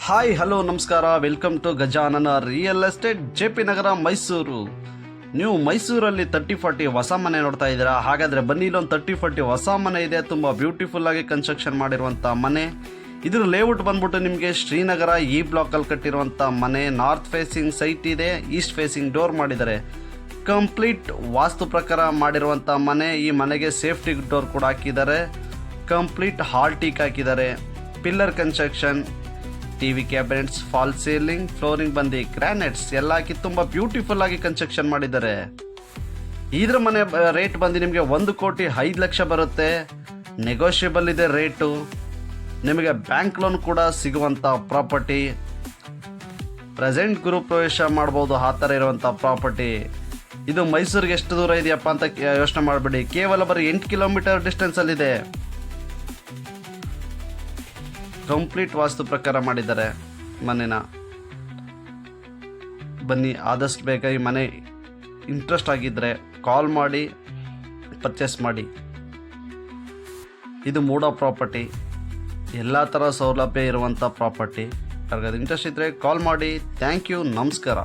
Hi hello ನಮಸ್ಕಾರ, welcome to Gajanana real estate, JP Nagar, Mysuru. ನೀವು ಮೈಸೂರಲ್ಲಿ 30-40 ಹೊಸ ಮನೆ ನೋಡ್ತಾ ಇದ್ದೀರಾ? ಹಾಗಾದರೆ ಬನ್ನಿ, ಇಲ್ಲೊಂದು 30-40 ಹೊಸ ಮನೆ ಇದೆ. ತುಂಬ ಬ್ಯೂಟಿಫುಲ್ ಆಗಿ ಕನ್ಸ್ಟ್ರಕ್ಷನ್ ಮಾಡಿರುವಂಥ ಮನೆ. ಇದ್ರ ಲೇಔಟ್ ಬಂದ್ಬಿಟ್ಟು ನಿಮಗೆ ಶ್ರೀನಗರ ಈ ಬ್ಲಾಕಲ್ಲಿ ಕಟ್ಟಿರುವಂಥ ಮನೆ. ನಾರ್ತ್ ಫೇಸಿಂಗ್ ಸೈಟ್ ಇದೆ, ಈಸ್ಟ್ ಫೇಸಿಂಗ್ ಡೋರ್ ಮಾಡಿದ್ದಾರೆ. ಕಂಪ್ಲೀಟ್ ವಾಸ್ತು ಪ್ರಕಾರ ಮಾಡಿರುವಂಥ ಮನೆ. ಈ ಮನೆಗೆ ಸೇಫ್ಟಿ ಡೋರ್ ಕೂಡ ಹಾಕಿದ್ದಾರೆ. ಕಂಪ್ಲೀಟ್ ಹಾಲ್ ಟೀಕ್ ಹಾಕಿದ್ದಾರೆ. Pillar construction, TV cabinets, fall ceiling, flooring ಬಂದು ಗ್ರಾನೈಟ್ಸ್ ಎಲ್ಲ ಹಾಕಿ ತುಂಬ ಬ್ಯೂಟಿಫುಲ್ ಆಗಿ ಕನ್ಸ್ಟ್ರಕ್ಷನ್ ಮಾಡಿದ್ದಾರೆ. ಇದ್ರ ಮನೆ ರೇಟ್ ಬಂದು ನಿಮಗೆ 1,05,00,000 ಬರುತ್ತೆ. ನೆಗೋಷಿಯಬಲ್ ಇದೆ ರೇಟು. ನಿಮಗೆ ಬ್ಯಾಂಕ್ ಲೋನ್ ಕೂಡ ಸಿಗುವಂಥ ಪ್ರಾಪರ್ಟಿ. ಪ್ರೆಸೆಂಟ್ ಗೃಹ ಪ್ರವೇಶ ಮಾಡ್ಬೋದು, ಆ ಥರ ಇರುವಂಥ ಪ್ರಾಪರ್ಟಿ. ಇದು ಮೈಸೂರಿಗೆ ಎಷ್ಟು ದೂರ ಇದೆಯಪ್ಪ ಅಂತ ಯೋಚನೆ ಮಾಡಬೇಡಿ. ಕೇವಲ ಬರೀ 8 ಕಿಲೋಮೀಟರ್ ಡಿಸ್ಟೆನ್ಸಲ್ಲಿದೆ. ಕಂಪ್ಲೀಟ್ ವಾಸ್ತು ಪ್ರಕಾರ ಮಾಡಿದ್ದಾರೆ ಮನೆನ. ಬನ್ನಿ, ಆದಷ್ಟು ಬೇಗ ಈ ಮನೆ ಇಂಟ್ರೆಸ್ಟ್ ಆಗಿದ್ದರೆ ಕಾಲ್ ಮಾಡಿ ಪರ್ಚೇಸ್ ಮಾಡಿ. ಇದು ಮೂಡೋ ಪ್ರಾಪರ್ಟಿ, ಎಲ್ಲ ಥರ ಸೌಲಭ್ಯ ಇರುವಂಥ ಪ್ರಾಪರ್ಟಿ. ಹಾಗಾದ್ರೆ ಇಂಟ್ರೆಸ್ಟ್ ಇದ್ದರೆ ಕಾಲ್ ಮಾಡಿ. ಥ್ಯಾಂಕ್ ಯು, ನಮಸ್ಕಾರ.